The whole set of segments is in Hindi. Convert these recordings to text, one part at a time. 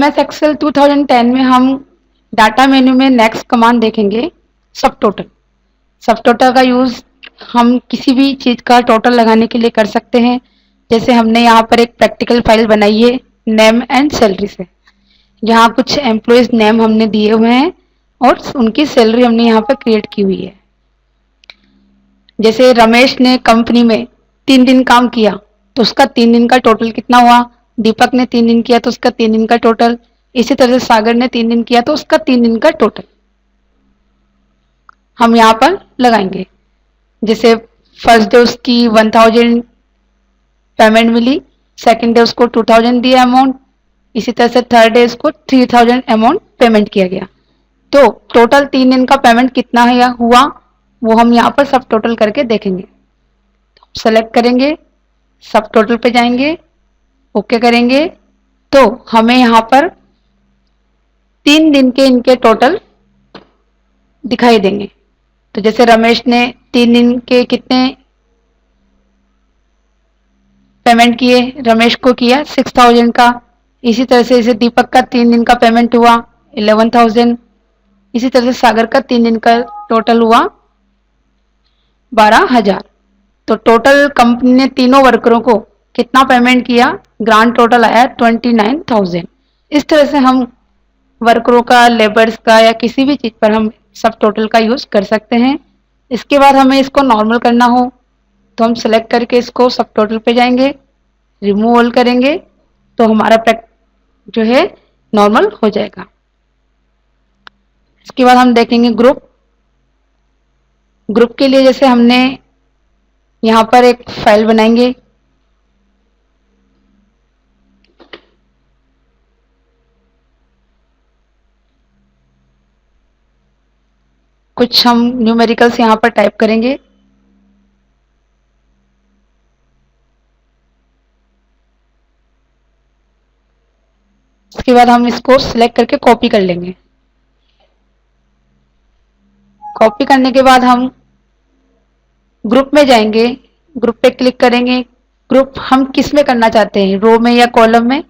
MS एक्सेल 2010 में हम डाटा मेन्यू में नेक्स्ट कमांड देखेंगे सब टोटल। सब टोटल का यूज़ हम किसी भी चीज़ का टोटल लगाने के लिए कर सकते हैं। जैसे हमने यहाँ पर एक प्रैक्टिकल फाइल बनाई है नेम एंड सैलरी से। यहाँ कुछ एम्प्लॉयज नेम हमने दिए हुए हैं और उनकी सैलरी हमने यहाँ पर क्रिएट की हुई है। जैसे रमेश ने कंपनी में 3 दिन काम किया तो उसका 3 दिन का टोटल कितना हुआ। दीपक ने 3 दिन किया तो उसका 3 दिन का टोटल। इसी तरह से सागर ने 3 दिन किया तो उसका 3 दिन का टोटल हम यहाँ पर लगाएंगे। जैसे फर्स्ट डे उसकी 1000 पेमेंट मिली, सेकेंड डे उसको 2000 दिया अमाउंट, इसी तरह से थर्ड डे उसको 3000 अमाउंट पेमेंट किया गया। तो टोटल 3 दिन का पेमेंट कितना है या हुआ वो हम यहाँ पर सब टोटल करके देखेंगे। सेलेक्ट करेंगे, सब टोटल पे जाएंगे, ओके करेंगे तो हमें यहाँ पर 3 दिन के इनके टोटल दिखाई देंगे। तो जैसे रमेश ने 3 दिन के कितने पेमेंट किए, रमेश को किया 6000 का। इसी तरह से इसे दीपक का 3 दिन का पेमेंट हुआ 11000। इसी तरह से सागर का 3 दिन का टोटल हुआ 12000। तो टोटल कंपनी ने तीनों वर्करों को कितना पेमेंट किया, ग्रांड टोटल आया 29000। इस तरह से हम वर्करों का, लेबर्स का या किसी भी चीज पर हम सब टोटल का यूज कर सकते हैं। इसके बाद हमें इसको नॉर्मल करना हो तो हम सेलेक्ट करके इसको सब टोटल पे जाएंगे, रिमूव ऑल करेंगे तो हमारा जो है नॉर्मल हो जाएगा। इसके बाद हम देखेंगे ग्रुप। ग्रुप के लिए जैसे हमने यहाँ पर एक फाइल बनाएंगे। कुछ हम न्यूमेरिकल्स यहाँ पर टाइप करेंगे। इसके बाद हम इसको सिलेक्ट करके कॉपी कर लेंगे। कॉपी करने के बाद हम ग्रुप में जाएंगे, ग्रुप पे क्लिक करेंगे। ग्रुप हम किस में करना चाहते हैं, रो में या कॉलम में।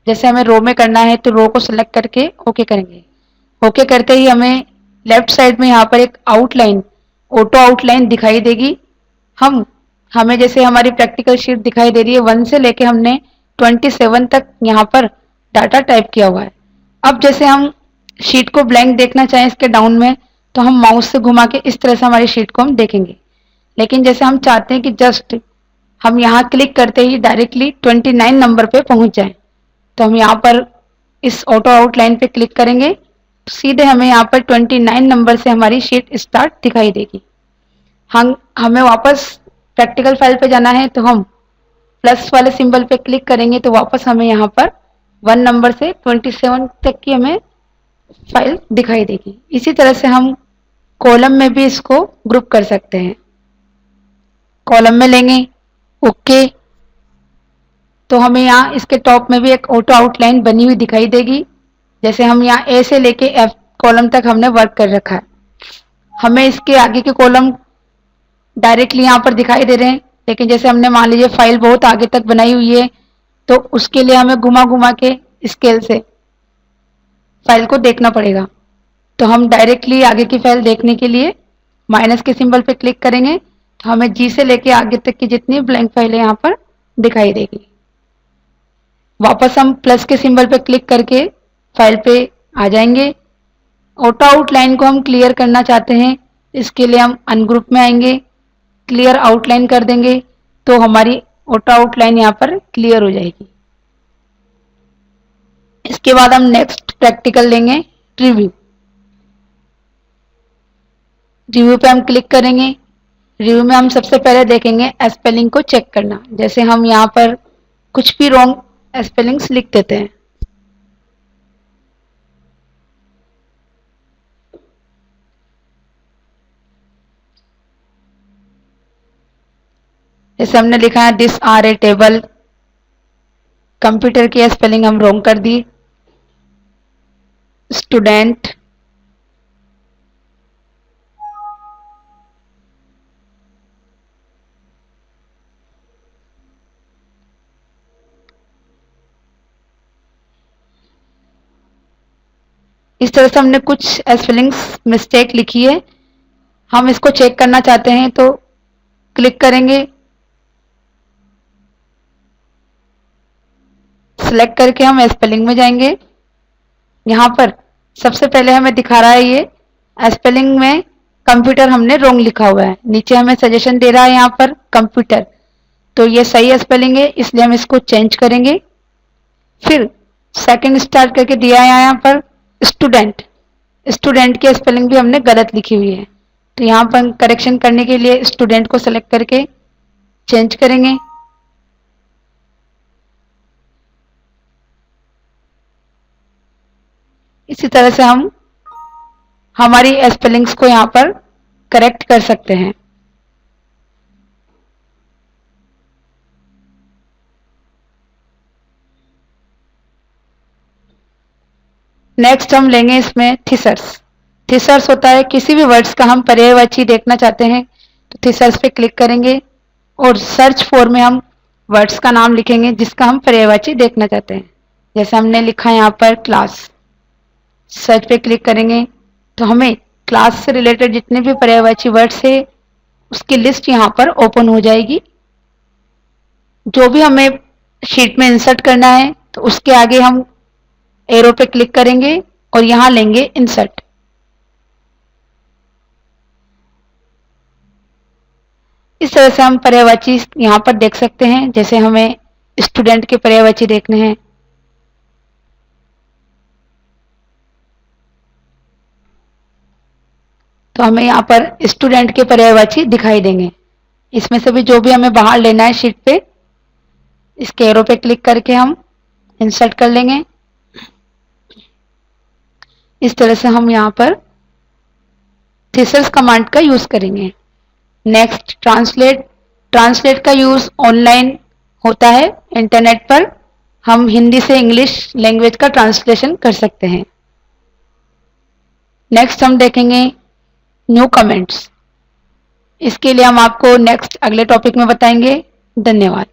जैसे हमें रो में करना है तो रो को सिलेक्ट करके ओके करेंगे। ओके करते ही हमें लेफ्ट साइड में यहाँ पर एक आउटलाइन, ऑटो आउटलाइन दिखाई देगी। हमें जैसे हमारी प्रैक्टिकल शीट दिखाई दे रही है 1 से लेके हमने 27 तक यहाँ पर डाटा टाइप किया हुआ है। अब जैसे हम शीट को ब्लैंक देखना चाहें इसके डाउन में तो हम माउस से घुमा के इस तरह से हमारी शीट को हम देखेंगे। लेकिन जैसे हम चाहते हैं कि जस्ट हम यहाँ क्लिक करते ही डायरेक्टली 29 नंबर पे पहुंच जाए तो हम यहाँ पर इस ऑटो आउटलाइन पे क्लिक करेंगे, सीधे हमें यहाँ पर 29 नंबर से हमारी शीट स्टार्ट दिखाई देगी। हमें वापस प्रैक्टिकल फाइल पे जाना है तो हम प्लस वाले सिंबल पे क्लिक करेंगे तो वापस हमें यहाँ पर 1 नंबर से 27 तक की हमें फाइल दिखाई देगी। इसी तरह से हम कॉलम में भी इसको ग्रुप कर सकते हैं। कॉलम में लेंगे, ओके तो हमें यहाँ इसके टॉप में भी एक ऑटो आउटलाइन बनी हुई दिखाई देगी। जैसे हम यहाँ ए से लेके एफ कॉलम तक हमने वर्क कर रखा है। हमें इसके आगे के कॉलम डायरेक्टली यहाँ पर दिखाई दे रहे हैं, लेकिन जैसे हमने मान लीजिए फाइल बहुत आगे तक बनाई हुई है तो उसके लिए हमें घुमा घुमा के स्केल से फाइल को देखना पड़ेगा। तो हम डायरेक्टली आगे की फाइल देखने के लिए माइनस के सिंबल पे क्लिक करेंगे तो हमें जी से लेके आगे तक की जितनी ब्लैंक फाइल है यहाँ पर दिखाई देगी। वापस हम प्लस के सिंबल पे क्लिक करके फाइल पे आ जाएंगे। ऑटो आउटलाइन को हम क्लियर करना चाहते हैं, इसके लिए हम अनग्रुप में आएंगे, क्लियर आउटलाइन कर देंगे तो हमारी ऑटो आउटलाइन यहाँ पर क्लियर हो जाएगी। इसके बाद हम नेक्स्ट प्रैक्टिकल लेंगे रिव्यू। रिव्यू पे हम क्लिक करेंगे। रिव्यू में हम सबसे पहले देखेंगे स्पेलिंग को चेक करना। जैसे हम यहाँ पर कुछ भी रॉन्ग स्पेलिंग्स लिख देते हैं। जैसे हमने लिखा है this are a table, computer की स्पेलिंग हम रॉन्ग कर दी। स्टूडेंट, इस तरह से हमने कुछ स्पेलिंग्स मिस्टेक लिखी है, हम इसको चेक करना चाहते हैं तो क्लिक करेंगे, सिलेक्ट करके हम स्पेलिंग में जाएंगे। यहाँ पर सबसे पहले हमें दिखा रहा है ये स्पेलिंग में कंप्यूटर हमने रॉन्ग लिखा हुआ है, नीचे हमें सजेशन दे रहा है यहाँ पर कंप्यूटर, तो ये सही स्पेलिंग है इसलिए हम इसको चेंज करेंगे। फिर सेकंड स्टार्ट करके दिया है यहाँ पर स्टूडेंट, स्टूडेंट की स्पेलिंग भी हमने गलत लिखी हुई है, तो यहाँ पर करेक्शन करने के लिए स्टूडेंट को सेलेक्ट करके चेंज करेंगे। इसी तरह से हम हमारी स्पेलिंग्स को यहाँ पर करेक्ट कर सकते हैं। नेक्स्ट हम लेंगे इसमें थीसर्स। थीसर्स होता है किसी भी वर्ड्स का हम पर्यायवाची देखना चाहते हैं तो थीसर्स पे क्लिक करेंगे और सर्च फॉर में हम वर्ड्स का नाम लिखेंगे जिसका हम पर्यायवाची देखना चाहते हैं। जैसे हमने लिखा है यहाँ पर क्लास, सर्च पे क्लिक करेंगे तो हमें क्लास से रिलेटेड जितने भी पर्यायवाची वर्ड्स है उसकी लिस्ट यहाँ पर ओपन हो जाएगी। जो भी हमें शीट में इंसर्ट करना है तो उसके आगे हम एरो पे क्लिक करेंगे और यहां लेंगे इंसर्ट। इस तरह से हम पर्यायवाची यहां पर देख सकते हैं। जैसे हमें स्टूडेंट के पर्यायवाची देखने हैं तो हमें यहाँ पर स्टूडेंट के पर्यायवाची दिखाई देंगे। इसमें से भी जो भी हमें बाहर लेना है शीट पे, इसके एरो पे क्लिक करके हम इंसर्ट कर लेंगे। इस तरह से हम यहाँ पर थीसर्स कमांड का यूज करेंगे। Next translate. ट्रांसलेट का यूज ऑनलाइन होता है इंटरनेट पर, हम हिंदी से इंग्लिश लैंग्वेज का ट्रांसलेशन कर सकते हैं। नेक्स्ट हम देखेंगे न्यू कमेंट्स। इसके लिए हम आपको नेक्स्ट अगले टॉपिक में बताएंगे। धन्यवाद।